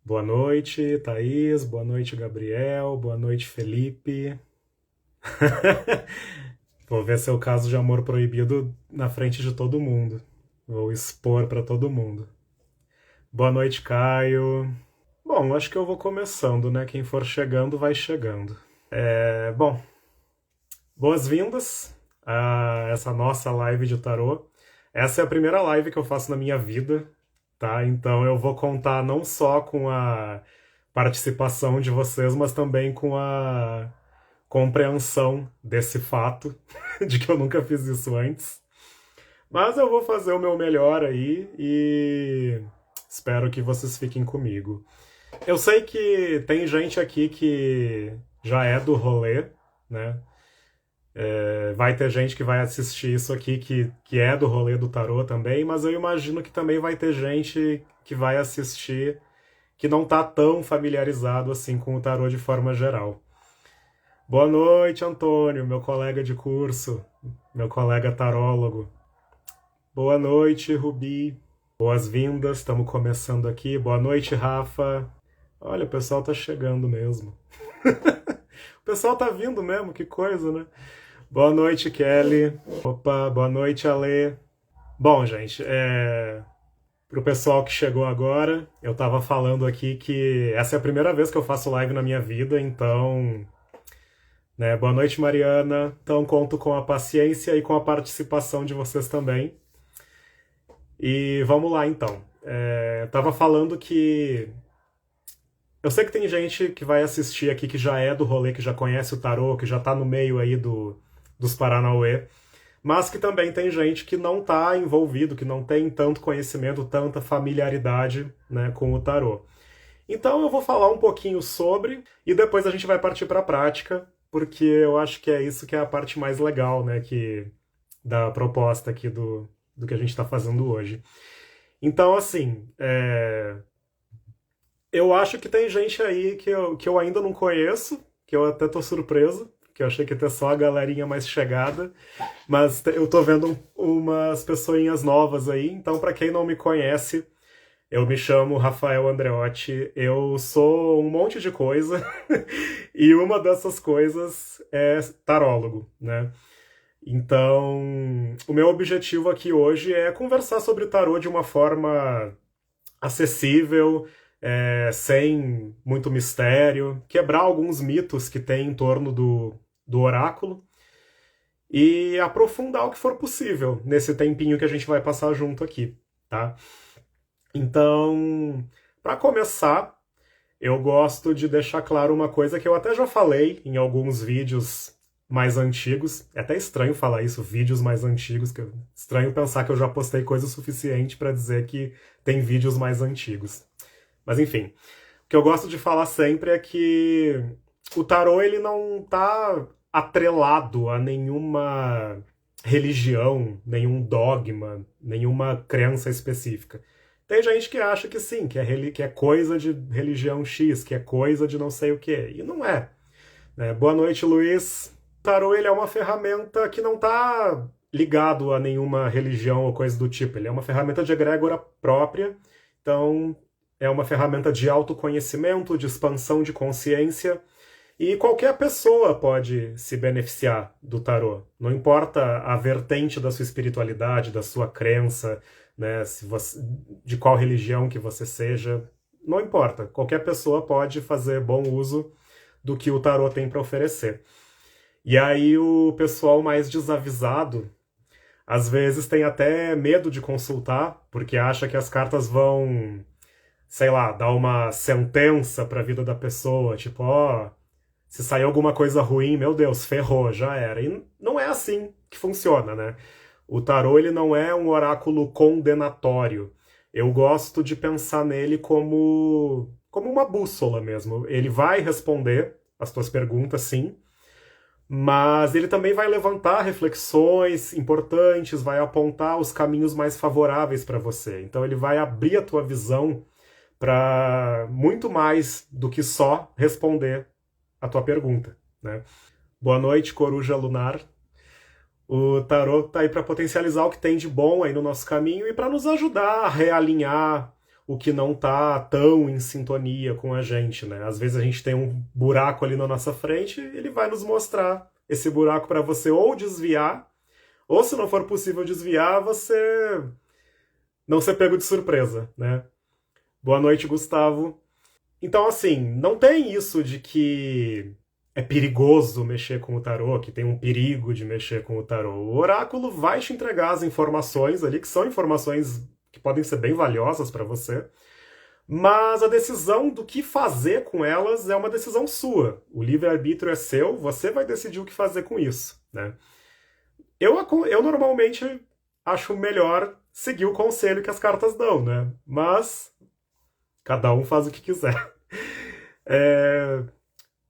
Boa noite, Thaís. Boa noite, Gabriel. Boa noite, Felipe. Vou ver seu caso de amor proibido na frente de todo mundo. Vou expor pra todo mundo. Boa noite, Caio. Bom, acho que eu vou começando, né? Quem for chegando, vai chegando. Bom, boas-vindas a essa nossa live de tarô. Essa é a primeira live que eu faço na minha vida, tá? Então eu vou contar não só com a participação de vocês, mas também com a compreensão desse fato, de que eu nunca fiz isso antes. Mas eu vou fazer o meu melhor aí e espero que vocês fiquem comigo. Eu sei que tem gente aqui que já é do rolê, né? Vai ter gente que vai assistir isso aqui que é do rolê do tarô também, mas eu imagino que também vai ter gente que vai assistir que não tá tão familiarizado assim com o tarô de forma geral. Boa noite, Antônio, meu colega de curso, meu colega tarólogo. Boa noite, Rubi. Boas-vindas, estamos começando aqui. Boa noite, Rafa. Olha, o pessoal tá chegando mesmo. O pessoal tá vindo mesmo, que coisa, né? Boa noite, Kelly. Opa, boa noite, Ale. Bom, gente, pro pessoal que chegou agora, eu tava falando aqui que essa é a primeira vez que eu faço live na minha vida, então, né, boa noite, Mariana. Então, conto com a paciência e com a participação de vocês também. E vamos lá, então. Eu tava falando que eu sei que tem gente que vai assistir aqui que já é do rolê, que já conhece o tarô, que já tá no meio aí dos Paranauê, mas que também tem gente que não tá envolvido, que não tem tanto conhecimento, tanta familiaridade, né, com o tarô. Então eu vou falar um pouquinho sobre e depois a gente vai partir para a prática, porque eu acho que é isso que é a parte mais legal, né, da proposta aqui do que a gente está fazendo hoje. Então, assim, eu acho que tem gente aí que eu ainda não conheço, que eu até tô surpreso, que eu achei que ia ter só a galerinha mais chegada, mas eu tô vendo umas pessoinhas novas aí, então para quem não me conhece, eu me chamo Rafael Andreotti, eu sou um monte de coisa, e uma dessas coisas é tarólogo, né? Então, o meu objetivo aqui hoje é conversar sobre tarô de uma forma acessível, sem muito mistério, quebrar alguns mitos que tem em torno do oráculo e aprofundar o que for possível nesse tempinho que a gente vai passar junto aqui, tá? Então, para começar, eu gosto de deixar claro uma coisa que eu até já falei em alguns vídeos mais antigos. É até estranho falar isso, vídeos mais antigos, que estranho pensar que eu já postei coisa suficiente para dizer que tem vídeos mais antigos. Mas enfim, o que eu gosto de falar sempre é que o tarô ele não tá atrelado a nenhuma religião, nenhum dogma, nenhuma crença específica. Tem gente que acha que sim, que é coisa de religião X, que é coisa de não sei o quê. E não é. Né? Boa noite, Luiz. O tarô ele é uma ferramenta que não está ligado a nenhuma religião ou coisa do tipo. Ele é uma ferramenta de egrégora própria. Então, é uma ferramenta de autoconhecimento, de expansão de consciência. E qualquer pessoa pode se beneficiar do tarô. Não importa a vertente da sua espiritualidade, da sua crença, né, se você, de qual religião que você seja, não importa. Qualquer pessoa pode fazer bom uso do que o tarô tem para oferecer. E aí o pessoal mais desavisado, às vezes tem até medo de consultar, porque acha que as cartas vão, sei lá, dar uma sentença para a vida da pessoa, tipo, ó, se sair alguma coisa ruim, meu Deus, ferrou, já era. E não é assim que funciona, né? O tarô ele não é um oráculo condenatório. Eu gosto de pensar nele como uma bússola mesmo. Ele vai responder as tuas perguntas, sim, mas ele também vai levantar reflexões importantes, vai apontar os caminhos mais favoráveis para você. Então ele vai abrir a tua visão para muito mais do que só responder a tua pergunta, né? Boa noite, Coruja Lunar. O tarot tá aí para potencializar o que tem de bom aí no nosso caminho e para nos ajudar a realinhar o que não tá tão em sintonia com a gente, né? Às vezes a gente tem um buraco ali na nossa frente, ele vai nos mostrar esse buraco para você ou desviar, ou se não for possível desviar, você não ser pego de surpresa, né? Boa noite, Gustavo. Então, assim, não tem isso de que é perigoso mexer com o tarô, que tem um perigo de mexer com o tarô. O oráculo vai te entregar as informações ali, que são informações que podem ser bem valiosas para você, mas a decisão do que fazer com elas é uma decisão sua. O livre-arbítrio é seu, você vai decidir o que fazer com isso, né? Eu normalmente acho melhor seguir o conselho que as cartas dão, né? Mas cada um faz o que quiser. É,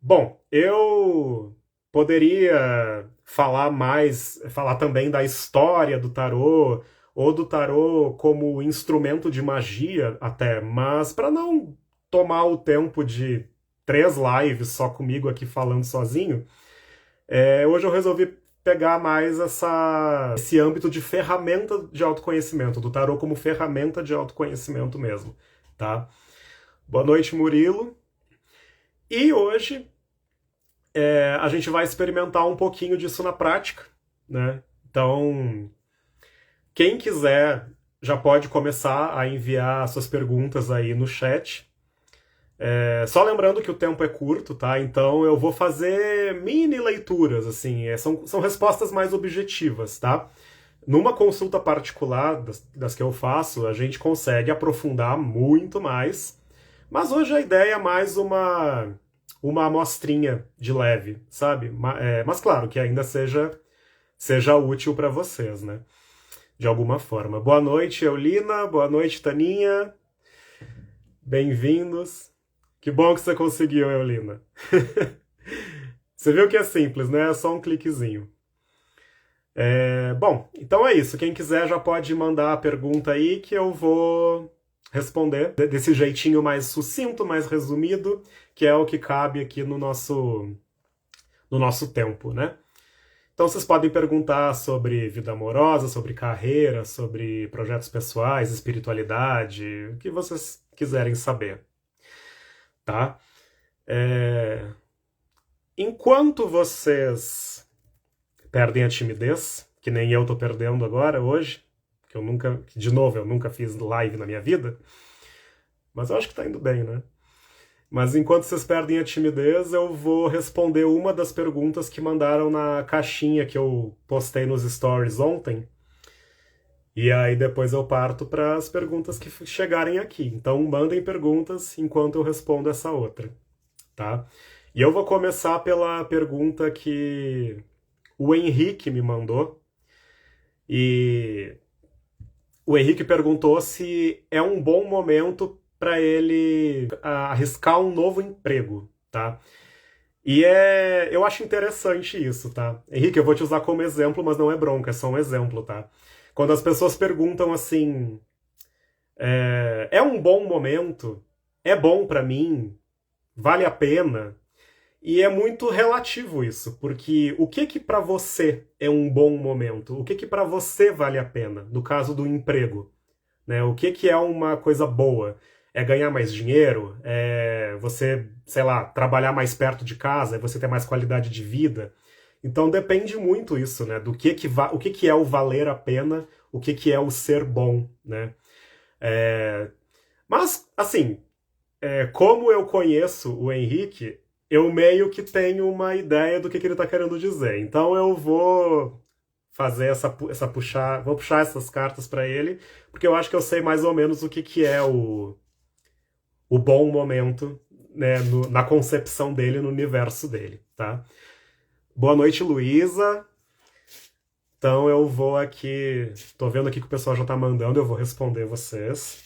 bom, eu poderia falar mais, falar também da história do tarô, ou do tarô como instrumento de magia até, mas para não tomar o tempo de 3 lives só comigo aqui falando sozinho, hoje eu resolvi pegar mais esse âmbito de ferramenta de autoconhecimento, do tarô como ferramenta de autoconhecimento mesmo, tá? Boa noite, Murilo. E hoje a gente vai experimentar um pouquinho disso na prática, né? Então, quem quiser já pode começar a enviar suas perguntas aí no chat. Só lembrando que o tempo é curto, tá? Então eu vou fazer mini leituras, assim, são respostas mais objetivas, tá? Numa consulta particular das que eu faço, a gente consegue aprofundar muito mais, mas hoje a ideia é mais uma amostrinha de leve, sabe? Mas claro, que ainda seja útil para vocês, né? De alguma forma. Boa noite, Eulina. Boa noite, Taninha. Bem-vindos. Que bom que você conseguiu, Eulina. Você viu que é simples, né? É só um cliquezinho. Bom, então é isso. Quem quiser já pode mandar a pergunta aí que eu vou responder desse jeitinho mais sucinto, mais resumido, que é o que cabe aqui no nosso tempo, né? Então vocês podem perguntar sobre vida amorosa, sobre carreira, sobre projetos pessoais, espiritualidade, o que vocês quiserem saber, tá? Enquanto vocês perdem a timidez, que nem eu tô perdendo agora, hoje, que eu nunca fiz live na minha vida, mas eu acho que tá indo bem, né? Mas enquanto vocês perdem a timidez, eu vou responder uma das perguntas que mandaram na caixinha que eu postei nos stories ontem. E aí depois eu parto para as perguntas que chegarem aqui. Então mandem perguntas enquanto eu respondo essa outra, tá? E eu vou começar pela pergunta que o Henrique me mandou. E o Henrique perguntou se é um bom momento para ele arriscar um novo emprego, tá? E eu acho interessante isso, tá? Henrique, eu vou te usar como exemplo, mas não é bronca, é só um exemplo, tá? Quando as pessoas perguntam assim, é um bom momento? É bom para mim? Vale a pena? E é muito relativo isso, porque o que para você é um bom momento? O que para você vale a pena? No caso do emprego, né? O que é uma coisa boa? É ganhar mais dinheiro? É você, sei lá, trabalhar mais perto de casa? É você ter mais qualidade de vida? Então depende muito isso, né? O que é o valer a pena? O que é o ser bom, né? Mas, assim, como eu conheço o Henrique, eu meio que tenho uma ideia do que ele está querendo dizer. Então eu vou fazer vou puxar essas cartas para ele, porque eu acho que eu sei mais ou menos o que é o bom momento, né, na concepção dele, no universo dele, tá? Boa noite, Luísa. Então eu vou aqui, tô vendo aqui que o pessoal já tá mandando, eu vou responder vocês,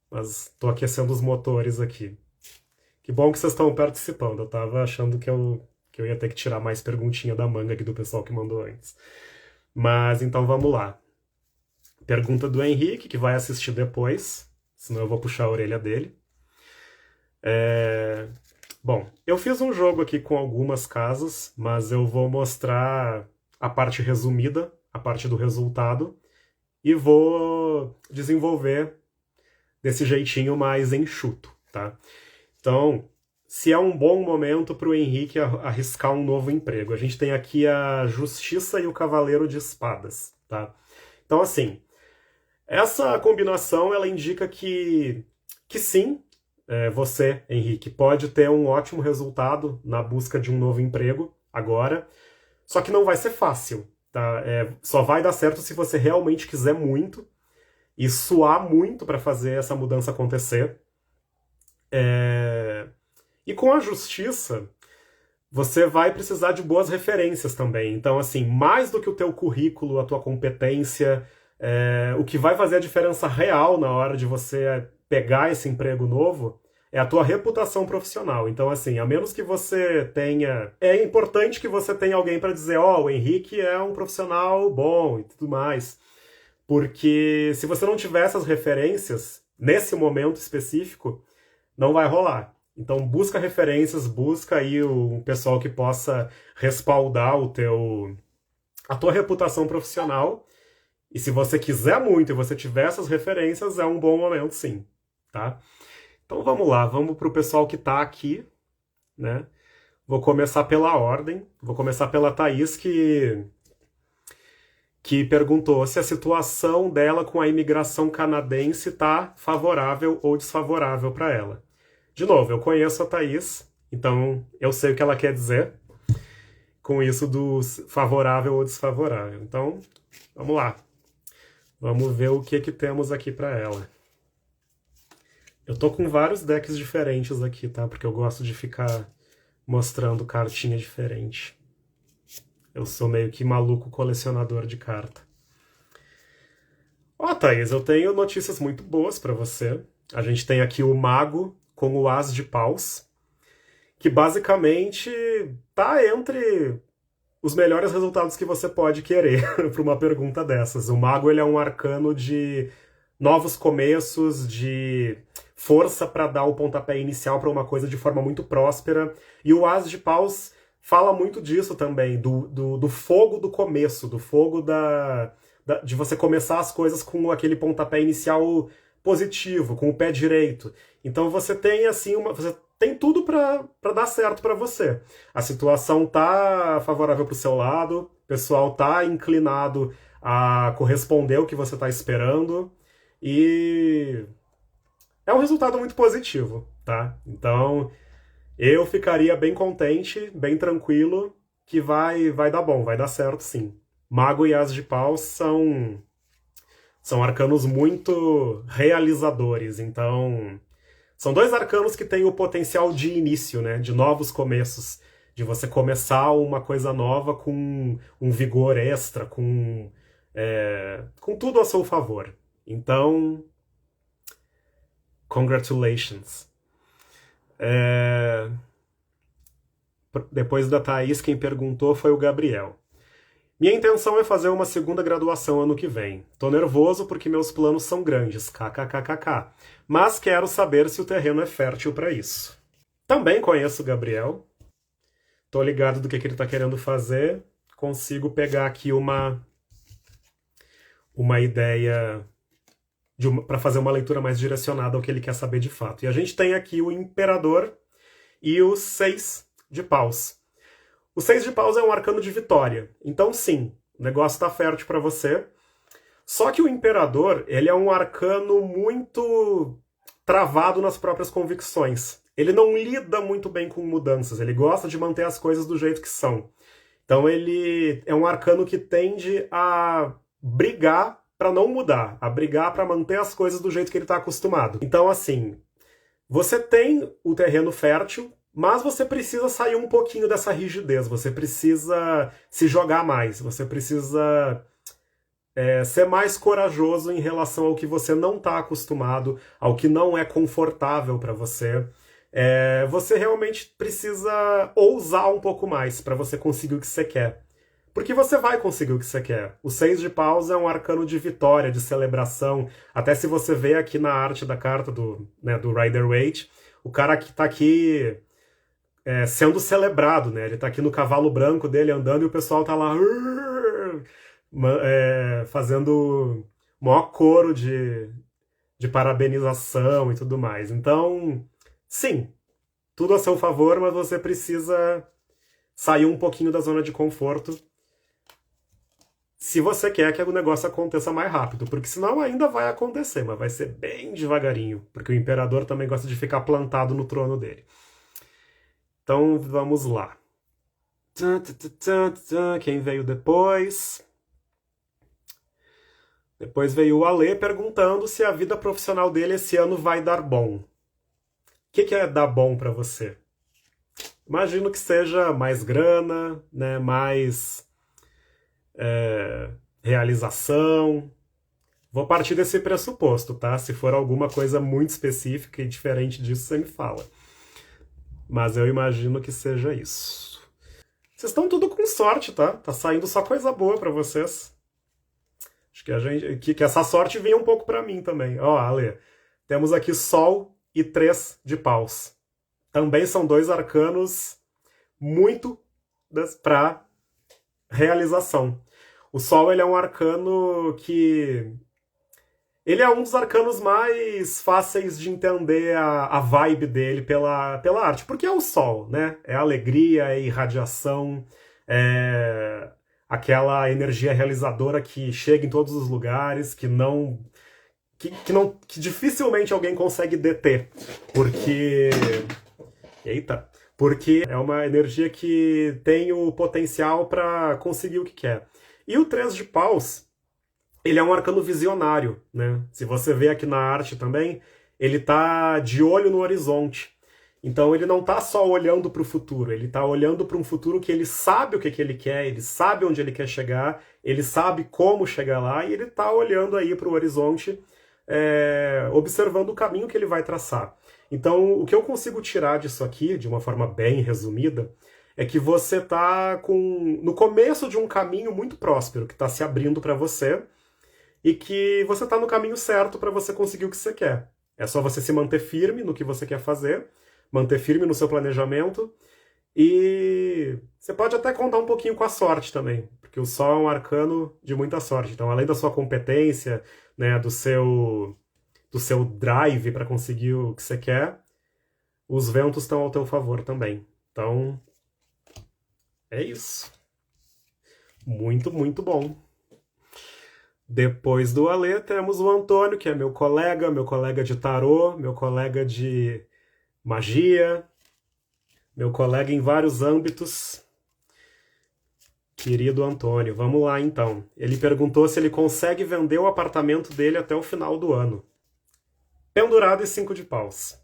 mas tô aquecendo os motores aqui. Que bom que vocês estão participando. Eu tava achando que eu ia ter que tirar mais perguntinha da manga aqui do pessoal que mandou antes. Mas então vamos lá. Pergunta do Henrique, que vai assistir depois, senão eu vou puxar a orelha dele. Bom, eu fiz um jogo aqui com algumas casas, mas eu vou mostrar a parte resumida, a parte do resultado, e vou desenvolver desse jeitinho mais enxuto, tá? Então, se é um bom momento para o Henrique arriscar um novo emprego. A gente tem aqui a Justiça e o Cavaleiro de Espadas, tá? Então, assim, essa combinação, ela indica que sim, você, Henrique, pode ter um ótimo resultado na busca de um novo emprego agora, só que não vai ser fácil, tá? Só vai dar certo se você realmente quiser muito e suar muito para fazer essa mudança acontecer. E com a justiça, você vai precisar de boas referências também. Então, assim, mais do que o teu currículo, a tua competência, o que vai fazer a diferença real na hora de você pegar esse emprego novo é a tua reputação profissional. Então, assim, a menos que você tenha... É importante que você tenha alguém para dizer, o Henrique é um profissional bom e tudo mais. Porque se você não tiver essas referências, nesse momento específico, não vai rolar. Então busca referências, busca aí um pessoal que possa respaldar a tua reputação profissional. E se você quiser muito e você tiver essas referências, é um bom momento sim, tá? Então vamos lá, vamos para o pessoal que está aqui, né? Vou começar pela ordem, vou começar pela Thaís, que perguntou se a situação dela com a imigração canadense está favorável ou desfavorável para ela. De novo, eu conheço a Thaís, então eu sei o que ela quer dizer com isso do favorável ou desfavorável. Então, vamos lá. Vamos ver o que temos aqui para ela. Eu tô com vários decks diferentes aqui, tá? Porque eu gosto de ficar mostrando cartinha diferente. Eu sou meio que maluco colecionador de carta. Thaís, eu tenho notícias muito boas para você. A gente tem aqui o Mago com o As de Paus, que basicamente tá entre os melhores resultados que você pode querer para uma pergunta dessas. O Mago, ele é um arcano de novos começos, de força para dar o pontapé inicial para uma coisa de forma muito próspera. E o As de Paus fala muito disso também, do fogo do começo, do fogo de você começar as coisas com aquele pontapé inicial positivo, com o pé direito. Então você tem assim você tem tudo para dar certo para você. A situação tá favorável para o seu lado, o pessoal tá inclinado a corresponder ao que você está esperando e é um resultado muito positivo, tá? Então eu ficaria bem contente, bem tranquilo, que vai dar bom, vai dar certo sim. Mago e As de Paus são arcanos muito realizadores, então são dois arcanos que têm o potencial de início, né, de novos começos, de você começar uma coisa nova com um vigor extra, com tudo a seu favor. Então, congratulations. Depois da Thaís, quem perguntou foi o Gabriel. Minha intenção é fazer uma segunda graduação ano que vem. Tô nervoso porque meus planos são grandes, kkkk. Mas quero saber se o terreno é fértil para isso. Também conheço o Gabriel. Tô ligado do que ele tá querendo fazer. Consigo pegar aqui uma ideia para fazer uma leitura mais direcionada ao que ele quer saber de fato. E a gente tem aqui o Imperador e o 6 de Paus. O 6 de Paus é um arcano de vitória. Então, sim, o negócio tá fértil para você. Só que o Imperador, ele é um arcano muito travado nas próprias convicções. Ele não lida muito bem com mudanças. Ele gosta de manter as coisas do jeito que são. Então, ele é um arcano que tende a brigar para não mudar. A brigar para manter as coisas do jeito que ele está acostumado. Então, assim, você tem o terreno fértil, mas você precisa sair um pouquinho dessa rigidez, você precisa se jogar mais, você precisa ser mais corajoso em relação ao que você não está acostumado, ao que não é confortável para você. Você realmente precisa ousar um pouco mais para você conseguir o que você quer. Porque você vai conseguir o que você quer. O 6 de Paus é um arcano de vitória, de celebração. Até se você vê aqui na arte da carta do Rider-Waite, o cara que está aqui sendo celebrado, né? Ele tá aqui no cavalo branco dele andando e o pessoal tá lá fazendo o maior coro de parabenização e tudo mais. Então, sim, tudo a seu favor, mas você precisa sair um pouquinho da zona de conforto se você quer que o negócio aconteça mais rápido, porque senão ainda vai acontecer, mas vai ser bem devagarinho, porque o imperador também gosta de ficar plantado no trono dele. Então, vamos lá. Quem veio depois? Depois veio o Alê perguntando se a vida profissional dele esse ano vai dar bom. O que é dar bom para você? Imagino que seja mais grana, né, mais realização. Vou partir desse pressuposto, tá? Se for alguma coisa muito específica e diferente disso, você me fala. Mas eu imagino que seja isso. Vocês estão tudo com sorte, tá? Tá saindo só coisa boa pra vocês. Acho que essa sorte vinha um pouco pra mim também. Ó, Ale, temos aqui Sol e 3 de paus. Também são 2 arcanos muito pra realização. O Sol, ele é um arcano que... Ele é um dos arcanos mais fáceis de entender a vibe dele pela arte, porque é o Sol, né? É alegria, é irradiação, é aquela energia realizadora que chega em todos os lugares, que dificilmente alguém consegue deter, porque... Eita! Porque é uma energia que tem o potencial para conseguir o que quer. E o 3 de paus, ele é um arcano visionário, né? Se você vê aqui na arte também, ele tá de olho no horizonte. Então ele não tá só olhando para o futuro, ele tá olhando para um futuro que ele sabe o que ele quer, ele sabe onde ele quer chegar, ele sabe como chegar lá, e ele tá olhando aí para o horizonte, observando o caminho que ele vai traçar. Então, o que eu consigo tirar disso aqui, de uma forma bem resumida, é que você tá no começo de um caminho muito próspero, que está se abrindo para você, e que você está no caminho certo para você conseguir o que você quer. É só você se manter firme no que você quer fazer, manter firme no seu planejamento, e você pode até contar um pouquinho com a sorte também, porque o Sol é um arcano de muita sorte. Então, além da sua competência, né, do seu drive para conseguir o que você quer, os ventos estão ao teu favor também. Então, é isso. Muito, muito bom. Depois do Alê, temos o Antônio, que é meu colega de tarô, meu colega de magia, meu colega em vários âmbitos. Querido Antônio, vamos lá então. Ele perguntou se ele consegue vender o apartamento dele até o final do ano. Pendurado e 5 de paus.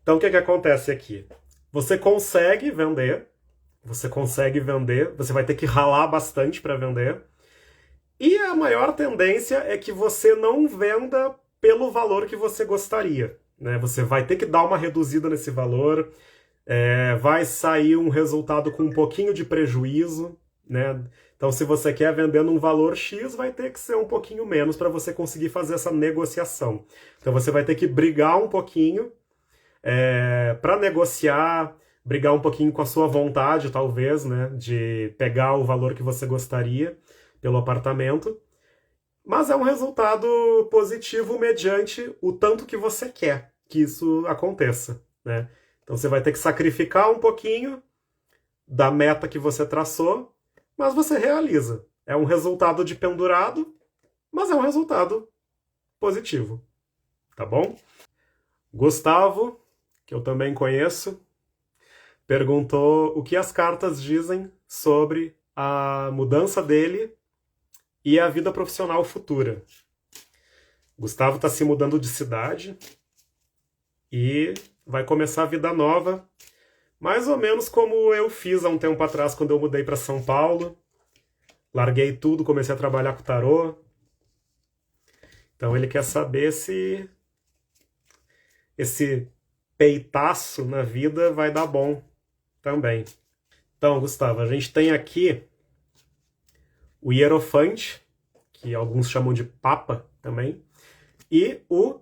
Então o que acontece aqui? Você consegue vender, você vai ter que ralar bastante para vender, e a maior tendência é que você não venda pelo valor que você gostaria, né? Você vai ter que dar uma reduzida nesse valor, vai sair um resultado com um pouquinho de prejuízo, né? Então, se você quer vender num valor X, vai ter que ser um pouquinho menos para você conseguir fazer essa negociação. Então, você vai ter que brigar um pouquinho para negociar, brigar um pouquinho com a sua vontade, talvez, né? De pegar o valor que você gostaria pelo apartamento. Mas é um resultado positivo mediante o tanto que você quer que isso aconteça, né? Então, você vai ter que sacrificar um pouquinho da meta que você traçou, mas você realiza. É um resultado de pendurado, mas é um resultado positivo. Tá bom? Gustavo, que eu também conheço, perguntou o que as cartas dizem sobre a mudança dele e a vida profissional futura. Gustavo está se mudando de cidade e vai começar a vida nova, mais ou menos como eu fiz há um tempo atrás, quando eu mudei para São Paulo. Larguei tudo, comecei a trabalhar com tarô. Então ele quer saber se esse peitaço na vida vai dar bom também. Então, Gustavo, a gente tem aqui o Hierofante, que alguns chamam de Papa também, e o...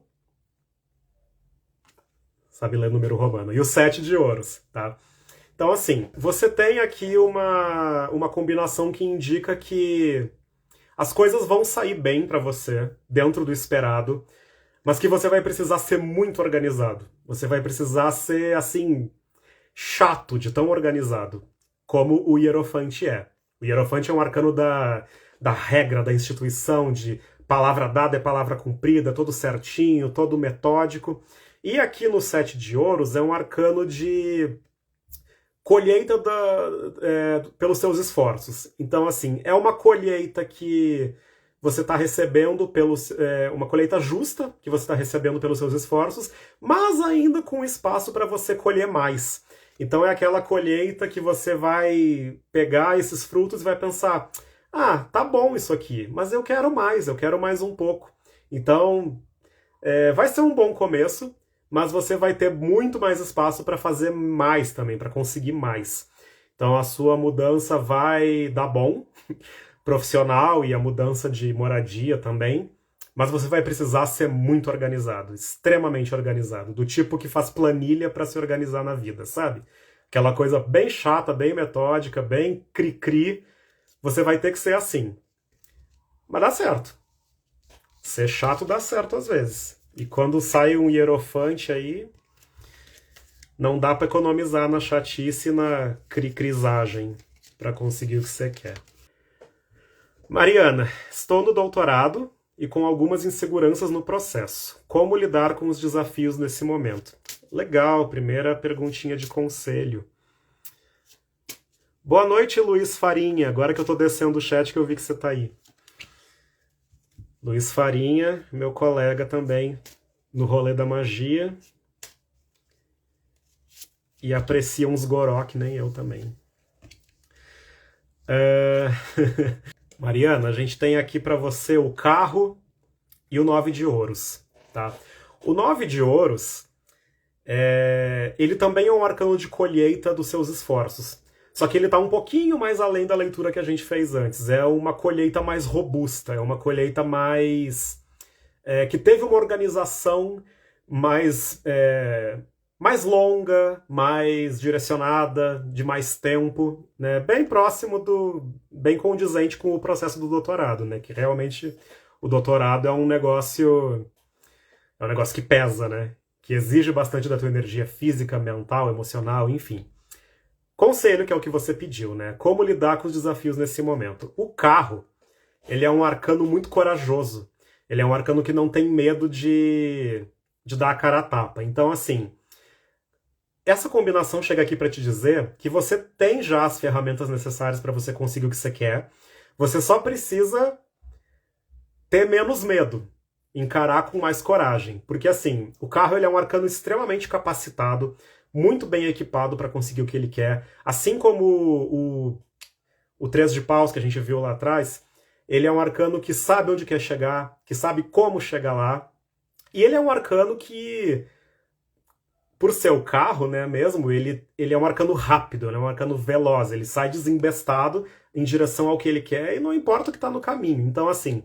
sabe ler número romano. E o 7 de ouros, tá? Então, assim, você tem aqui uma combinação que indica que as coisas vão sair bem para você, dentro do esperado. mas que você vai precisar ser muito organizado. Você vai precisar ser, assim, chato de tão organizado, como o Hierofante é. O Hierofante é um arcano da regra, da instituição, de palavra dada é palavra cumprida, todo certinho, todo metódico. E aqui no Sete de Ouros é um arcano de colheita pelos seus esforços. Então, assim, é uma colheita que você está recebendo uma colheita justa que você está recebendo pelos seus esforços, mas ainda com espaço para você colher mais. Então é aquela colheita que você vai pegar esses frutos e vai pensar: ah, tá bom isso aqui, mas eu quero mais um pouco. Então vai ser um bom começo, mas você vai ter muito mais espaço para fazer mais também, para conseguir mais. Então a sua mudança vai dar bom, profissional e a mudança de moradia também, mas você vai precisar ser muito organizado, extremamente organizado, do tipo que faz planilha para se organizar na vida, sabe? Aquela coisa bem chata, bem metódica, bem cri-cri, você vai ter que ser assim. Mas dá certo. Ser chato dá certo às vezes. E quando sai um hierofante aí, não dá para economizar na chatice e na cri-crisagem para conseguir o que você quer. Mariana, estou no doutorado e com algumas inseguranças no processo. Como lidar com os desafios nesse momento? Legal, primeira perguntinha de conselho. Boa noite, Luiz Farinha. Agora que eu estou descendo o chat que eu vi que você está aí. Luiz Farinha, meu colega também no rolê da magia. E aprecia uns goró, que nem eu também. Mariana, a gente tem aqui para você o carro e o 9 de ouros, tá? O 9 de ouros, ele também é um arcano de colheita dos seus esforços. Só que ele está um pouquinho mais além da leitura que a gente fez antes. É uma colheita mais robusta, é uma colheita mais... que teve uma organização mais longa, mais direcionada, de mais tempo, né? Bem próximo bem condizente com o processo do doutorado, né? Que realmente o doutorado é um negócio que pesa, né? Que exige bastante da tua energia física, mental, emocional, enfim. Conselho, que é o que você pediu, né? Como lidar com os desafios nesse momento. O carro, ele é um arcano muito corajoso. Ele é um arcano que não tem medo de dar a cara a tapa. Então, assim, essa combinação chega aqui para te dizer que você tem já as ferramentas necessárias para você conseguir o que você quer. Você só precisa ter menos medo, encarar com mais coragem. Porque, assim, o carro ele é um arcano extremamente capacitado, muito bem equipado para conseguir o que ele quer. Assim como o 3 de paus que a gente viu lá atrás, ele é um arcano que sabe onde quer chegar, que sabe como chegar lá. E ele é um arcano que, por ser o carro, né, mesmo, ele é um arcano rápido, né, um arcano veloz. Ele sai desembestado em direção ao que ele quer e não importa o que está no caminho. Então, assim,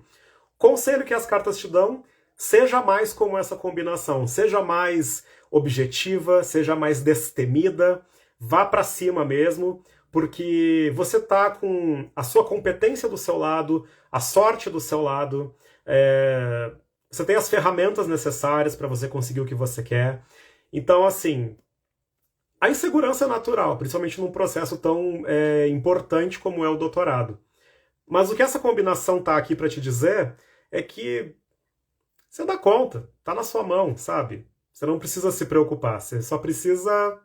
conselho que as cartas te dão, seja mais como essa combinação. Seja mais objetiva, seja mais destemida, vá para cima mesmo, porque você tá com a sua competência do seu lado, a sorte do seu lado, você tem as ferramentas necessárias para você conseguir o que você quer. Então, assim, a insegurança é natural, principalmente num processo tão importante como é o doutorado. Mas o que essa combinação tá aqui para te dizer é que você dá conta, tá na sua mão, sabe? Você não precisa se preocupar, você só precisa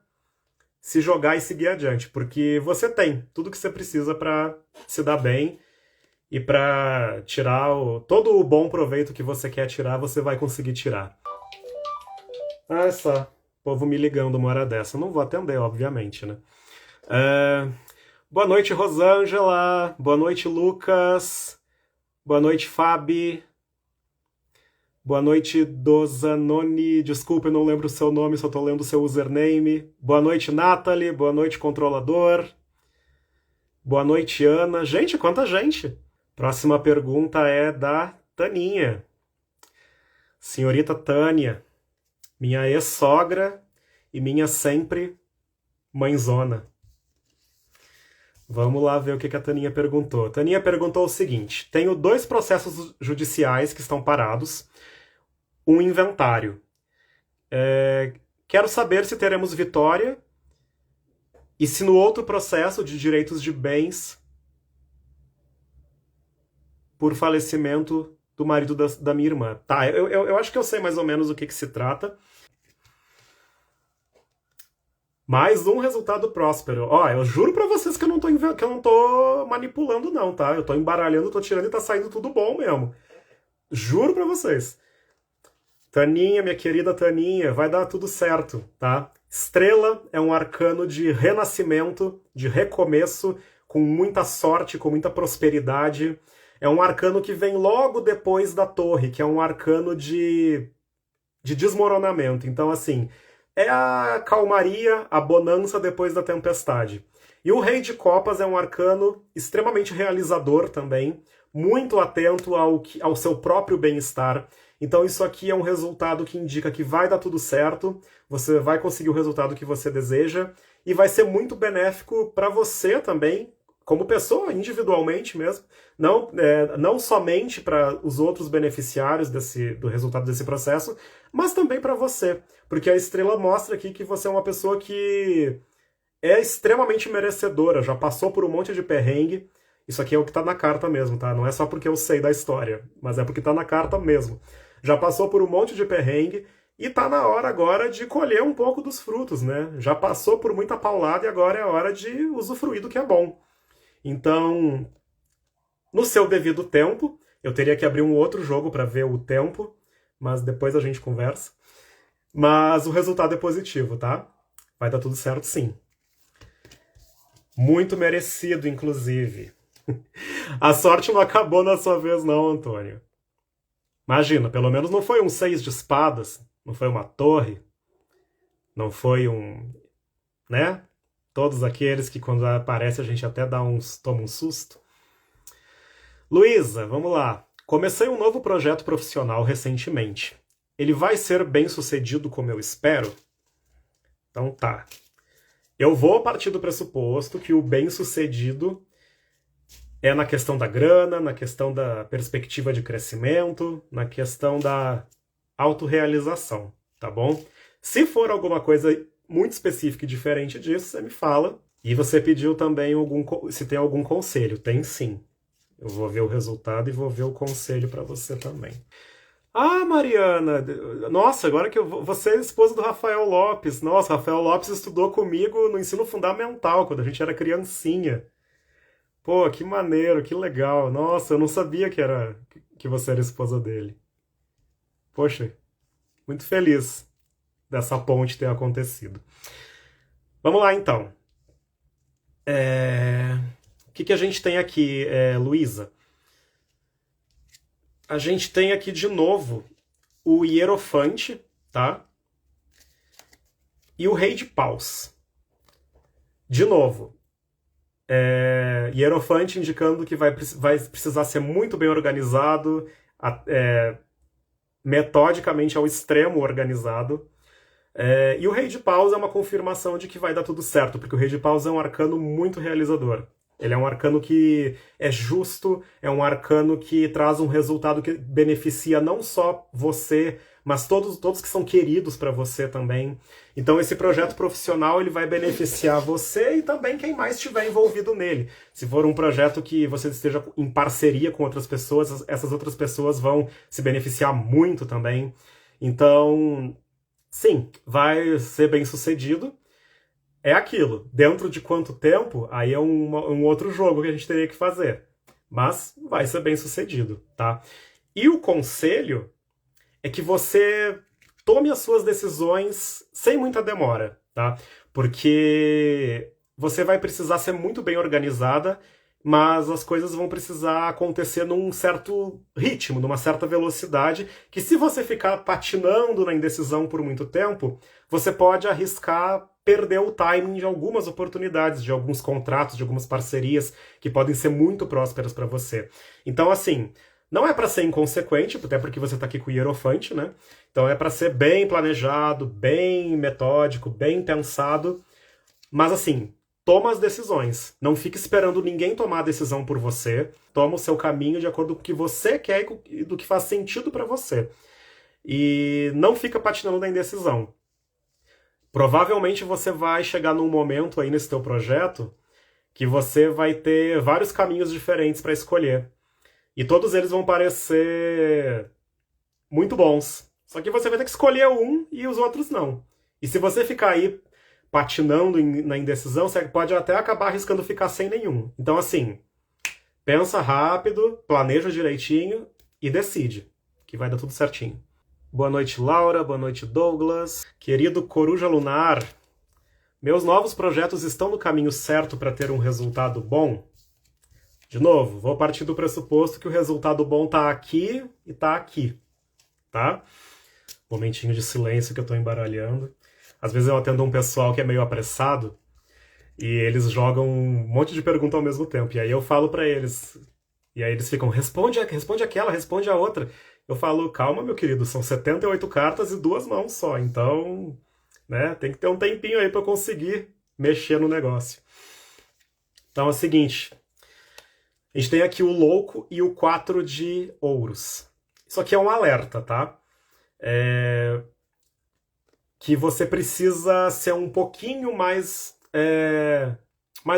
se jogar e seguir adiante, porque você tem tudo que você precisa para se dar bem e para tirar todo o bom proveito que você quer tirar, você vai conseguir tirar. Ah, só, o povo me ligando uma hora dessa. Eu não vou atender, obviamente, né? Boa noite, Rosângela. Boa noite, Lucas. Boa noite, Fabi. Boa noite, Dozanoni. Desculpa, eu não lembro o seu nome, só tô lendo o seu username. Boa noite, Nathalie. Boa noite, controlador. Boa noite, Ana. Gente, quanta gente! Próxima pergunta é da Taninha. Senhorita Tânia, minha ex-sogra e minha sempre mãezona. Vamos lá ver o que a Taninha perguntou. A Taninha perguntou o seguinte: tenho 2 processos judiciais que estão parados. um inventário. Quero saber se teremos vitória e se no outro processo de direitos de bens por falecimento do marido da minha irmã. Tá, eu acho que eu sei mais ou menos do que se trata. Mais um resultado próspero. Ó, eu juro pra vocês que eu não tô manipulando não, tá? Eu tô embaralhando, tô tirando e tá saindo tudo bom mesmo. Juro pra vocês. Taninha, minha querida Taninha, vai dar tudo certo, tá? Estrela é um arcano de renascimento, de recomeço, com muita sorte, com muita prosperidade. É um arcano que vem logo depois da torre, que é um arcano de desmoronamento. Então, assim, é a calmaria, a bonança depois da tempestade. E o Rei de Copas é um arcano extremamente realizador também, muito atento ao seu próprio bem-estar. Então isso aqui é um resultado que indica que vai dar tudo certo, você vai conseguir o resultado que você deseja, e vai ser muito benéfico para você também, como pessoa, individualmente mesmo, não somente para os outros beneficiários do resultado desse processo, mas também para você. Porque a estrela mostra aqui que você é uma pessoa que é extremamente merecedora, já passou por um monte de perrengue. Isso aqui é o que tá na carta mesmo, tá? Não é só porque eu sei da história, mas é porque tá na carta mesmo. Já passou por um monte de perrengue e tá na hora agora de colher um pouco dos frutos, né? Já passou por muita paulada e agora é a hora de usufruir do que é bom. Então, no seu devido tempo, eu teria que abrir um outro jogo para ver o tempo, mas depois a gente conversa. Mas o resultado é positivo, tá? Vai dar tudo certo sim. Muito merecido, inclusive. A sorte não acabou na sua vez, não, Antônio. Imagina, pelo menos não foi um 6 de espadas, não foi uma torre, não foi um... né? Todos aqueles que quando aparece a gente até toma um susto. Luísa, vamos lá. Comecei um novo projeto profissional recentemente. Ele vai ser bem sucedido como eu espero? Então tá. Eu vou partir do pressuposto que o bem sucedido é na questão da grana, na questão da perspectiva de crescimento, na questão da autorrealização, tá bom? Se for alguma coisa muito específica e diferente disso, você me fala. E você pediu também se tem algum conselho. Tem sim. Eu vou ver o resultado e vou ver o conselho para você também. Ah, Mariana! Nossa, agora que você é esposa do Rafael Lopes. Nossa, Rafael Lopes estudou comigo no ensino fundamental, quando a gente era criancinha. Pô, que maneiro, que legal. Nossa, eu não sabia que você era esposa dele. Poxa, muito feliz dessa ponte ter acontecido. Vamos lá, então. O que a gente tem aqui, Luísa? A gente tem aqui de novo o Hierofante, tá? E o Rei de Paus. De novo, Hierofante indicando que vai precisar ser muito bem organizado, metodicamente ao extremo organizado. E o Rei de Paus é uma confirmação de que vai dar tudo certo, porque o Rei de Paus é um arcano muito realizador. Ele é um arcano que é justo, é um arcano que traz um resultado que beneficia não só você, mas todos que são queridos para você também. Então esse projeto profissional ele vai beneficiar você e também quem mais estiver envolvido nele. Se for um projeto que você esteja em parceria com outras pessoas, essas outras pessoas vão se beneficiar muito também. Então, sim, vai ser bem sucedido. É aquilo. Dentro de quanto tempo, aí é um outro jogo que a gente teria que fazer. Mas vai ser bem sucedido, tá? E o conselho é que você tome as suas decisões sem muita demora, tá? Porque você vai precisar ser muito bem organizada, mas as coisas vão precisar acontecer num certo ritmo, numa certa velocidade, que se você ficar patinando na indecisão por muito tempo, você pode arriscar perder o timing de algumas oportunidades, de alguns contratos, de algumas parcerias que podem ser muito prósperas para você. Então, assim, não é para ser inconsequente, até porque você está aqui com o Hierofante, né? Então é para ser bem planejado, bem metódico, bem pensado, mas assim, toma as decisões. Não fique esperando ninguém tomar a decisão por você. Toma o seu caminho de acordo com o que você quer e do que faz sentido para você. e não fica patinando na indecisão. Provavelmente você vai chegar num momento aí nesse teu projeto que você vai ter vários caminhos diferentes para escolher. E todos eles vão parecer muito bons. Só que você vai ter que escolher um e os outros não. E se você ficar aí patinando na indecisão, você pode até acabar arriscando ficar sem nenhum. Então, assim, pensa rápido, planeja direitinho e decide, que vai dar tudo certinho. Boa noite, Laura. Boa noite, Douglas. Querido Coruja Lunar, meus novos projetos estão no caminho certo para ter um resultado bom? De novo, vou partir do pressuposto que o resultado bom tá aqui e tá aqui, tá? Momentinho de silêncio que eu tô embaralhando. Às vezes eu atendo um pessoal que é meio apressado e eles jogam um monte de perguntas ao mesmo tempo. E aí eu falo pra eles. E aí eles ficam, responde aquela, responde a outra. Eu falo, calma, meu querido, são 78 cartas e 2 mãos só. Então, né, tem que ter um tempinho aí pra eu conseguir mexer no negócio. Então é o seguinte, a gente tem aqui o louco e o 4 de ouros. Isso aqui é um alerta, tá? Que você precisa ser um pouquinho mais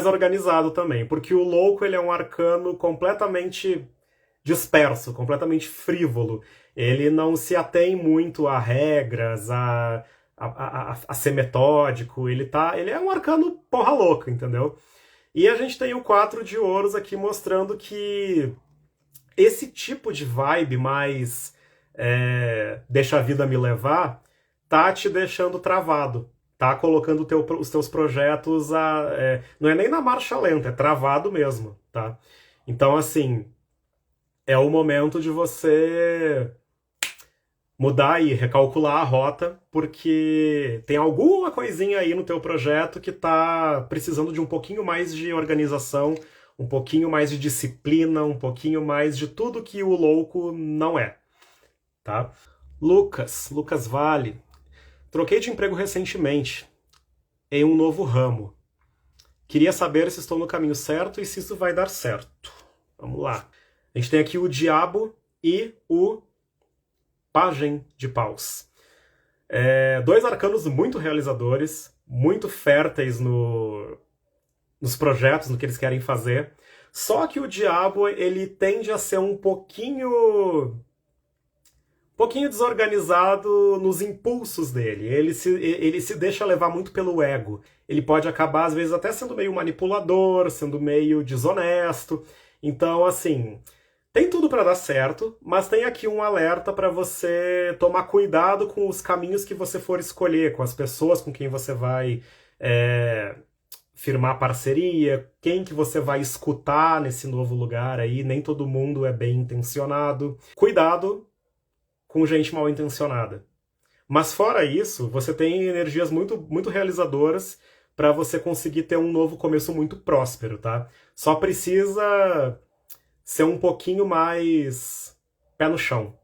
organizado também, porque o louco ele é um arcano completamente disperso, completamente frívolo. Ele não se atém muito a regras, a ser metódico. Ele é um arcano porra louca, entendeu? E a gente tem o 4 de ouros aqui mostrando que esse tipo de vibe mais deixa a vida me levar tá te deixando travado, tá colocando os teus projetos não é nem na marcha lenta, é travado mesmo, tá? Então, assim, é o momento de você mudar e recalcular a rota, porque tem alguma coisinha aí no teu projeto que tá precisando de um pouquinho mais de organização, um pouquinho mais de disciplina, um pouquinho mais de tudo que o louco não é, tá? Lucas Vale. Troquei de emprego recentemente, em um novo ramo. Queria saber se estou no caminho certo e se isso vai dar certo. Vamos lá. A gente tem aqui o Diabo e o Pajem de Paus. 2 arcanos muito realizadores, muito férteis nos projetos, no que eles querem fazer. Só que o Diabo, ele tende a ser um pouquinho desorganizado nos impulsos dele. Ele se deixa levar muito pelo ego. Ele pode acabar, às vezes, até sendo meio manipulador, sendo meio desonesto. Então, assim, tem tudo para dar certo, mas tem aqui um alerta para você tomar cuidado com os caminhos que você for escolher, com as pessoas com quem você vai firmar parceria, quem que você vai escutar nesse novo lugar aí. Nem todo mundo é bem intencionado. Cuidado com gente mal intencionada. Mas fora isso, você tem energias muito, muito realizadoras para você conseguir ter um novo começo muito próspero, tá? Só precisa ser um pouquinho mais pé no chão,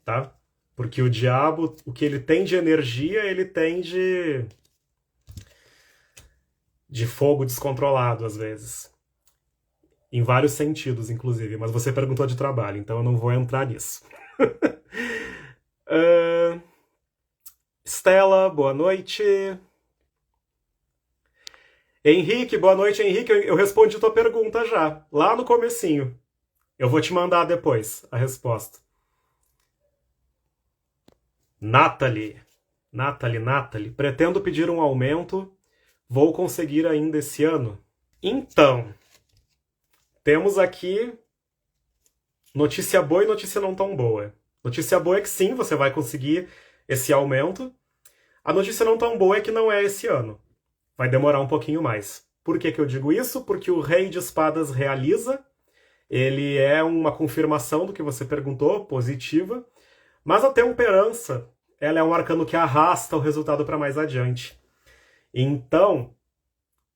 tá? Porque o diabo, o que ele tem de energia, ele tem de fogo descontrolado, às vezes. Em vários sentidos, inclusive. Mas você perguntou de trabalho, então eu não vou entrar nisso. Stella, boa noite. Henrique, boa noite, Henrique. Eu respondi tua pergunta já, lá no comecinho. Eu vou te mandar depois a resposta. Nathalie, pretendo pedir um aumento. Vou conseguir ainda esse ano? Então, temos aqui notícia boa e notícia não tão boa. Notícia boa é que sim, você vai conseguir esse aumento. A notícia não tão boa é que não é esse ano. Vai demorar um pouquinho mais. Por que eu digo isso? Porque o Rei de Espadas realiza. Ele é uma confirmação do que você perguntou, positiva. Mas a temperança, ela é um arcano que arrasta o resultado para mais adiante. Então,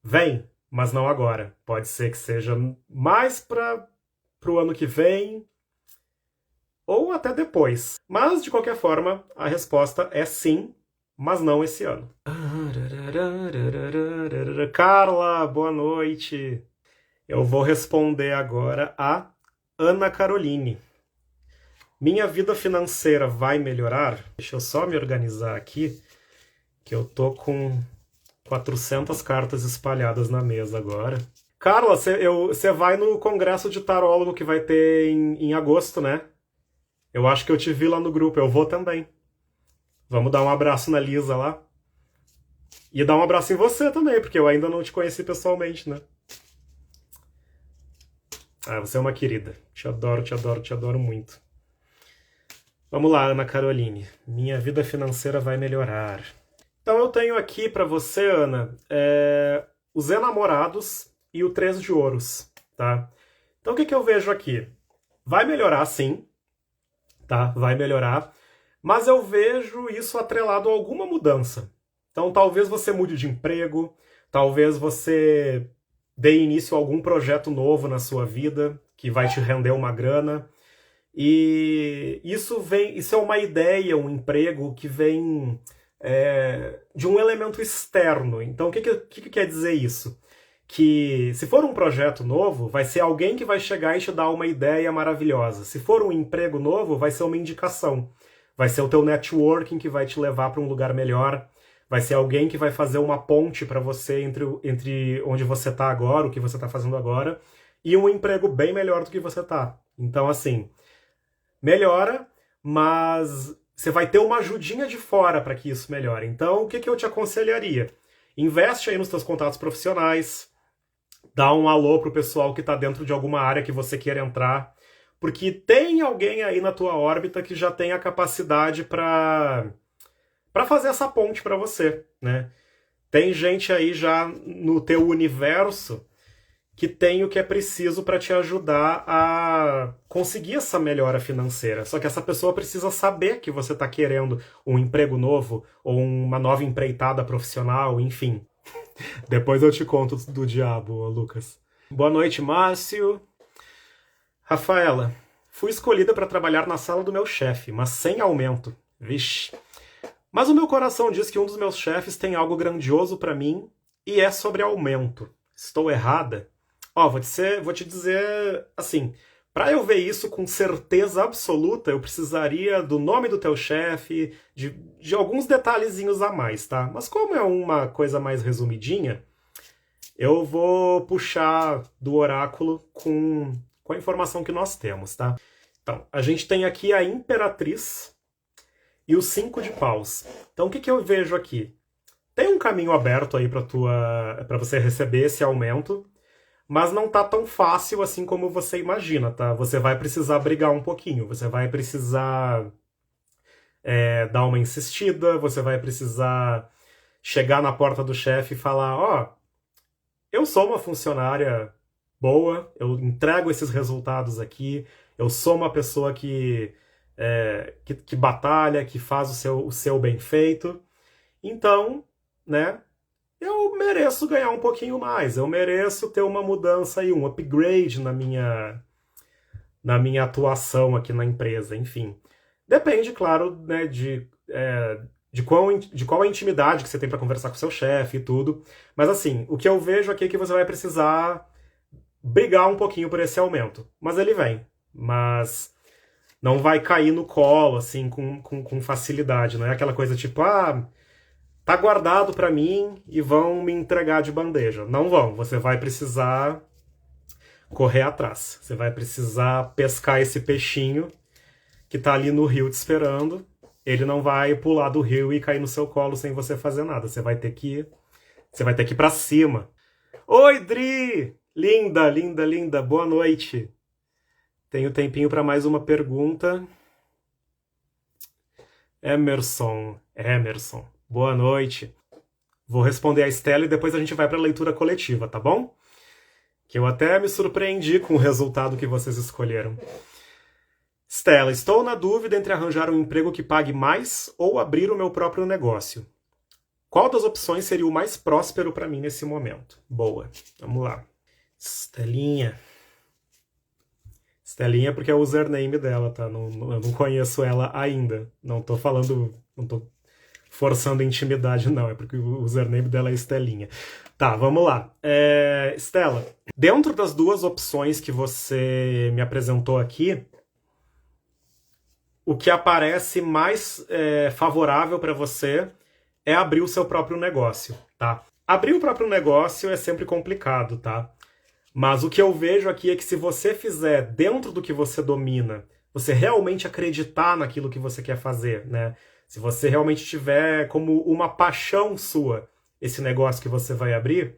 vem, mas não agora. Pode ser que seja mais para o ano que vem, ou até depois. Mas, de qualquer forma, a resposta é sim, mas não esse ano. Carla, boa noite. Eu vou responder agora a Ana Caroline. Minha vida financeira vai melhorar? Deixa eu só me organizar aqui, que eu tô com 400 cartas espalhadas na mesa agora. Carla, você vai no congresso de tarólogo que vai ter em agosto, né? Eu acho que eu te vi lá no grupo, eu vou também. Vamos dar um abraço na Lisa lá. E dar um abraço em você também, porque eu ainda não te conheci pessoalmente, né? Ah, você é uma querida. Te adoro, te adoro, te adoro muito. Vamos lá, Ana Caroline. Minha vida financeira vai melhorar. Então eu tenho aqui pra você, Ana, os enamorados e o três de ouros, tá? Então o que eu vejo aqui? Vai melhorar, sim, tá? Vai melhorar. Mas eu vejo isso atrelado a alguma mudança. Então talvez você mude de emprego, talvez você dê início a algum projeto novo na sua vida que vai te render uma grana. E isso é uma ideia, um emprego que vem de um elemento externo. Então, o que quer dizer isso? Que se for um projeto novo, vai ser alguém que vai chegar e te dar uma ideia maravilhosa. Se for um emprego novo, vai ser uma indicação. Vai ser o teu networking que vai te levar para um lugar melhor. Vai ser alguém que vai fazer uma ponte para você entre onde você está agora, o que você está fazendo agora, e um emprego bem melhor do que você está. Então, assim, melhora, mas você vai ter uma ajudinha de fora para que isso melhore. Então, o que eu te aconselharia? Investe aí nos teus contatos profissionais, dá um alô pro pessoal que está dentro de alguma área que você queira entrar, porque tem alguém aí na tua órbita que já tem a capacidade para fazer essa ponte para você, né? Tem gente aí já no teu universo que tem o que é preciso para te ajudar a conseguir essa melhora financeira. Só que essa pessoa precisa saber que você está querendo um emprego novo ou uma nova empreitada profissional, enfim. Depois eu te conto do diabo, Lucas. Boa noite, Márcio. Rafaela, fui escolhida para trabalhar na sala do meu chefe, mas sem aumento. Vixe. Mas o meu coração diz que um dos meus chefes tem algo grandioso para mim e é sobre aumento. Estou errada? Ó, vou te dizer assim, para eu ver isso com certeza absoluta, eu precisaria do nome do teu chefe, de alguns detalhezinhos a mais, tá? Mas como é uma coisa mais resumidinha, eu vou puxar do oráculo com a informação que nós temos, tá? Então, a gente tem aqui a Imperatriz e o 5 de paus. Então, o que eu vejo aqui? Tem um caminho aberto aí para você receber esse aumento, mas não tá tão fácil assim como você imagina, tá? Você vai precisar brigar um pouquinho, você vai precisar dar uma insistida, você vai precisar chegar na porta do chefe e falar, ó, eu sou uma funcionária boa, eu entrego esses resultados aqui, eu sou uma pessoa que batalha, que faz o seu bem feito, então, né, eu mereço ganhar um pouquinho mais, eu mereço ter uma mudança aí, um upgrade na minha atuação aqui na empresa, enfim. Depende, claro, né, de qual a intimidade que você tem para conversar com seu chefe e tudo, mas assim, o que eu vejo aqui é que você vai precisar brigar um pouquinho por esse aumento, mas ele vem, mas não vai cair no colo, assim, com facilidade, não é aquela coisa tipo, tá guardado pra mim e vão me entregar de bandeja. Não vão, você vai precisar correr atrás. Você vai precisar pescar esse peixinho que tá ali no rio te esperando. Ele não vai pular do rio e cair no seu colo sem você fazer nada. Você vai ter que ir pra cima. Oi, Dri! Linda, linda, linda. Boa noite. Tenho tempinho pra mais uma pergunta. Emerson. Boa noite. Vou responder a Estela e depois a gente vai para a leitura coletiva, tá bom? Que eu até me surpreendi com o resultado que vocês escolheram. Estela, estou na dúvida entre arranjar um emprego que pague mais ou abrir o meu próprio negócio. Qual das opções seria o mais próspero para mim nesse momento? Boa, vamos lá. Estelinha porque é o username dela, tá? Eu não conheço ela ainda. Não tô forçando intimidade, não. É porque o username dela é Estelinha. Tá, vamos lá. Estela, dentro das duas opções que você me apresentou aqui, o que aparece mais favorável para você é abrir o seu próprio negócio, tá? Abrir o próprio negócio é sempre complicado, tá? Mas o que eu vejo aqui é que se você fizer dentro do que você domina, você realmente acreditar naquilo que você quer fazer, né? Se você realmente tiver como uma paixão sua esse negócio que você vai abrir,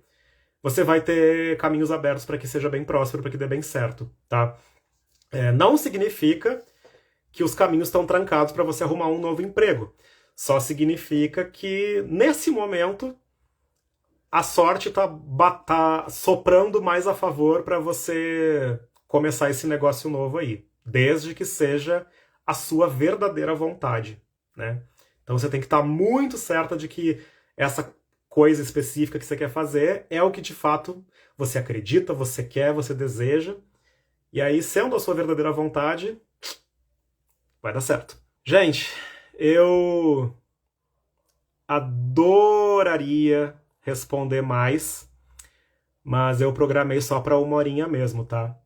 você vai ter caminhos abertos para que seja bem próspero, para que dê bem certo, tá? Não significa que os caminhos estão trancados para você arrumar um novo emprego. Só significa que, nesse momento, a sorte tá soprando mais a favor para você começar esse negócio novo aí. Desde que seja a sua verdadeira vontade, né? Então você tem que estar muito certa de que essa coisa específica que você quer fazer é o que de fato você acredita, você quer, você deseja. E aí, sendo a sua verdadeira vontade, vai dar certo. Gente, eu adoraria responder mais, mas eu programei só para 1 horinha mesmo, tá?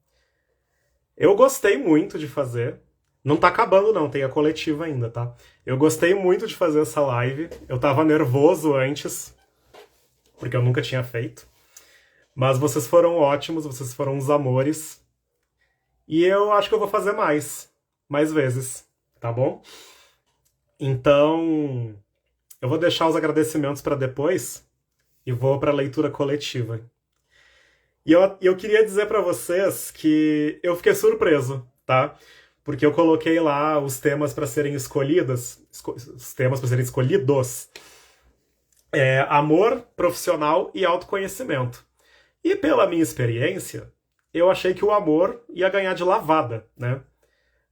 Eu gostei muito de fazer. Não tá acabando não, tem a coletiva ainda, tá? Eu gostei muito de fazer essa live. Eu tava nervoso antes, porque eu nunca tinha feito. Mas vocês foram ótimos, vocês foram uns amores. E eu acho que eu vou fazer mais vezes, tá bom? Então, eu vou deixar os agradecimentos para depois e vou para a leitura coletiva. E eu queria dizer para vocês que eu fiquei surpreso, tá? Porque eu coloquei lá os temas para serem escolhidos. Os temas para serem escolhidos. Amor, profissional e autoconhecimento. E pela minha experiência, eu achei que o amor ia ganhar de lavada, né?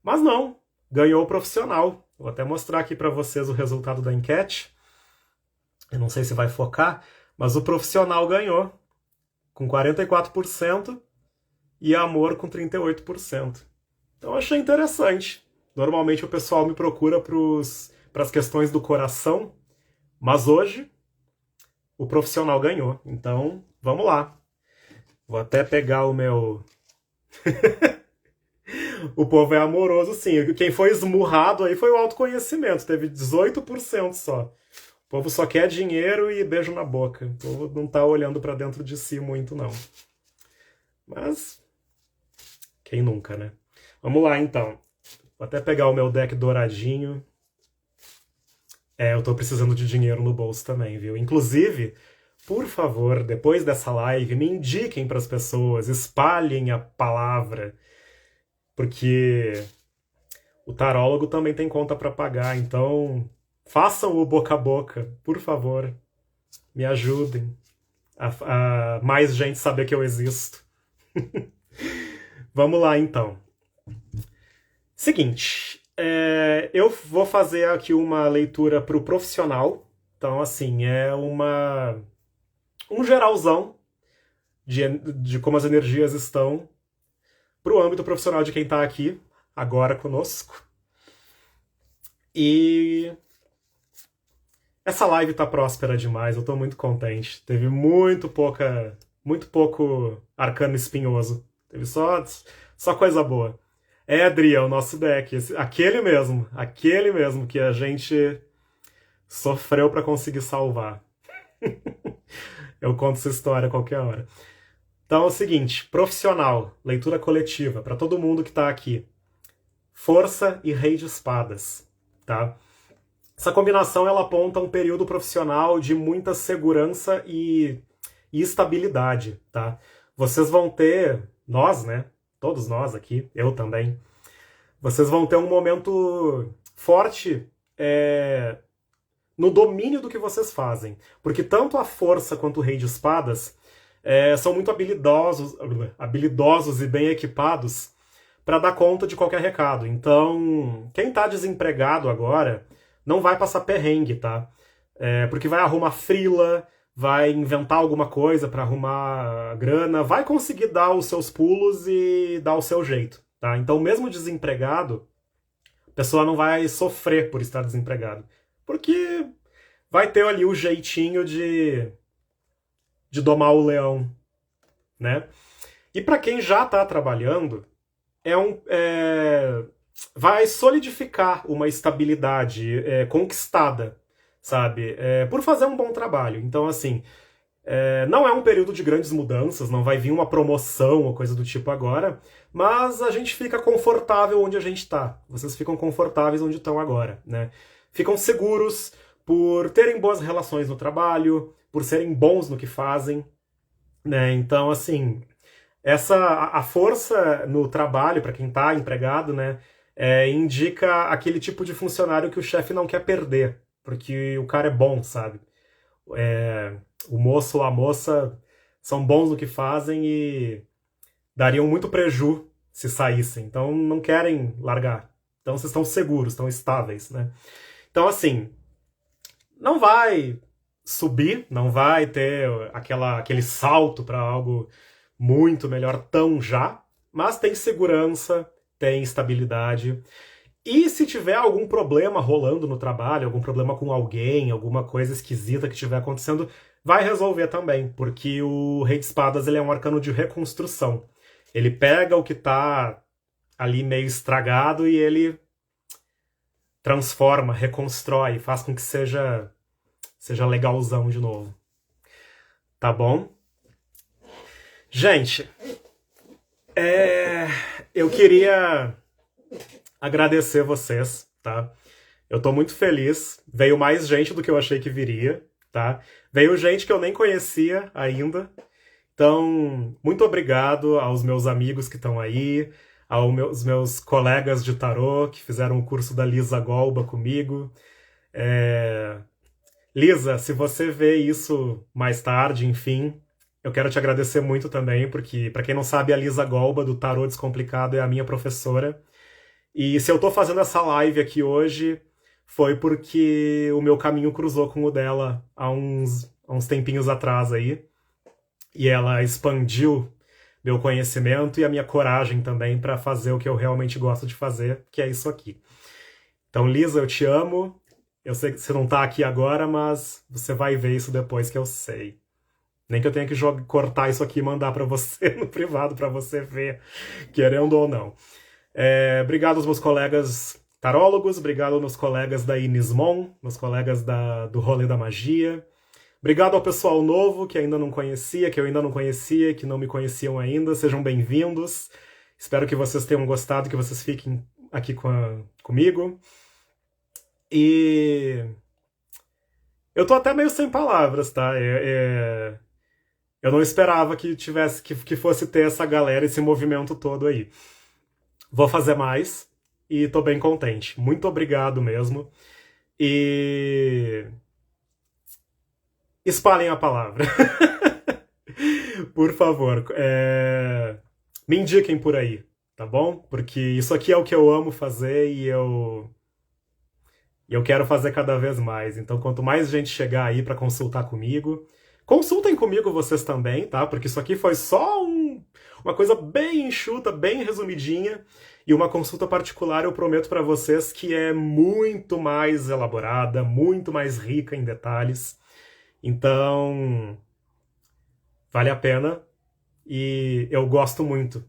Mas não, ganhou o profissional. Vou até mostrar aqui para vocês o resultado da enquete. Eu não sei se vai focar, mas o profissional ganhou, com 44%, e amor com 38%. Então eu achei interessante. Normalmente o pessoal me procura para as questões do coração, mas hoje o profissional ganhou. Então, vamos lá. Vou até pegar o meu... O povo é amoroso, sim. Quem foi esmurrado aí foi o autoconhecimento. Teve 18% só. O povo só quer dinheiro e beijo na boca. O povo não tá olhando pra dentro de si muito, não. Mas, quem nunca, né? Vamos lá, então. Vou até pegar o meu deck douradinho. Eu tô precisando de dinheiro no bolso também, viu? Inclusive, por favor, depois dessa live, me indiquem pras pessoas, espalhem a palavra. Porque o tarólogo também tem conta pra pagar, então façam o boca a boca, por favor. Me ajudem a mais gente saber que eu existo. Vamos lá, então. Seguinte, eu vou fazer aqui uma leitura para o profissional. Então, assim, um geralzão de como as energias estão para o âmbito profissional de quem está aqui agora conosco. E essa live tá próspera demais, eu tô muito contente. Teve muito pouco arcano espinhoso. Teve só coisa boa. Adri é o nosso deck, aquele mesmo que a gente sofreu pra conseguir salvar. Eu conto essa história a qualquer hora. Então é o seguinte, profissional, leitura coletiva, pra todo mundo que tá aqui. Força e Rei de Espadas, tá? Essa combinação ela aponta um período profissional de muita segurança e estabilidade, tá? Vocês vão ter, nós, né? Todos nós aqui, eu também. Vocês vão ter um momento forte no domínio do que vocês fazem. Porque tanto a força quanto o Rei de Espadas são muito habilidosos e bem equipados para dar conta de qualquer recado. Então, quem está desempregado agora não vai passar perrengue, tá? Porque vai arrumar freela, vai inventar alguma coisa para arrumar grana, vai conseguir dar os seus pulos e dar o seu jeito, tá? Então, mesmo desempregado, a pessoa não vai sofrer por estar desempregado. Porque vai ter ali o jeitinho de domar o leão, né? E para quem já está trabalhando, vai solidificar uma estabilidade conquistada, sabe? Por fazer um bom trabalho. Então, assim, não é um período de grandes mudanças, não vai vir uma promoção ou coisa do tipo agora, mas a gente fica confortável onde a gente está. Vocês ficam confortáveis onde estão agora, né? Ficam seguros por terem boas relações no trabalho, por serem bons no que fazem, né? Então, assim, a força no trabalho, para quem está empregado, né, indica aquele tipo de funcionário que o chefe não quer perder, porque o cara é bom, sabe? É, o moço ou a moça são bons no que fazem e dariam muito preju se saíssem. Então não querem largar. Então vocês estão seguros, estão estáveis, né? Então assim, não vai subir, não vai ter aquele salto para algo muito melhor tão já, mas tem segurança, tem estabilidade. E se tiver algum problema rolando no trabalho, algum problema com alguém, alguma coisa esquisita que estiver acontecendo, vai resolver também, porque o Rei de Espadas ele é um arcano de reconstrução. Ele pega o que tá ali meio estragado e ele transforma, reconstrói, faz com que seja legalzão de novo. Tá bom? Gente, eu queria agradecer vocês, tá? Eu tô muito feliz. Veio mais gente do que eu achei que viria, tá? Veio gente que eu nem conhecia ainda. Então, muito obrigado aos meus amigos que estão aí, aos meus colegas de tarô que fizeram o curso da Lisa Golba comigo. Lisa, se você vê isso mais tarde, enfim, eu quero te agradecer muito também, porque, para quem não sabe, a Lisa Golba do Tarô Descomplicado é a minha professora. E se eu tô fazendo essa live aqui hoje, foi porque o meu caminho cruzou com o dela há uns tempinhos atrás aí. E ela expandiu meu conhecimento e a minha coragem também para fazer o que eu realmente gosto de fazer, que é isso aqui. Então, Lisa, eu te amo. Eu sei que você não tá aqui agora, mas você vai ver isso depois que eu sei. Nem que eu tenha que cortar isso aqui e mandar para você no privado para você ver, querendo ou não. Obrigado aos meus colegas tarólogos, obrigado aos meus colegas da Inismon, meus colegas do Rolê da Magia. Obrigado ao pessoal novo que ainda não conhecia, que eu ainda não conhecia, que não me conheciam ainda. Sejam bem-vindos. Espero que vocês tenham gostado, que vocês fiquem aqui comigo. E eu tô até meio sem palavras, tá? Eu não esperava que fosse ter essa galera, esse movimento todo aí. Vou fazer mais e tô bem contente. Muito obrigado mesmo. E espalhem a palavra. Por favor, me indiquem por aí, tá bom? Porque isso aqui é o que eu amo fazer e eu quero fazer cada vez mais. Então, quanto mais gente chegar aí para consultar comigo, consultem comigo vocês também, tá? Porque isso aqui foi só uma coisa bem enxuta, bem resumidinha. E uma consulta particular eu prometo para vocês que é muito mais elaborada, muito mais rica em detalhes. Então, vale a pena e eu gosto muito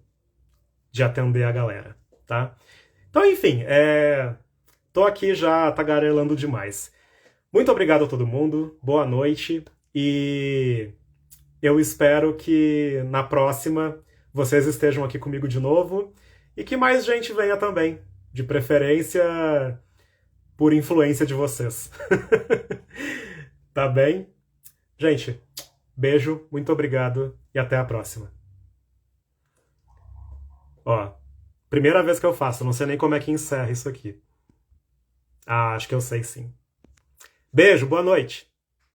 de atender a galera, tá? Então, enfim, tô aqui já tagarelando demais. Muito obrigado a todo mundo, boa noite e eu espero que na próxima vocês estejam aqui comigo de novo e que mais gente venha também, de preferência por influência de vocês. Tá bem? Gente, beijo, muito obrigado e até a próxima. Ó, primeira vez que eu faço, não sei nem como é que encerra isso aqui. Ah, acho que eu sei sim. Beijo, boa noite.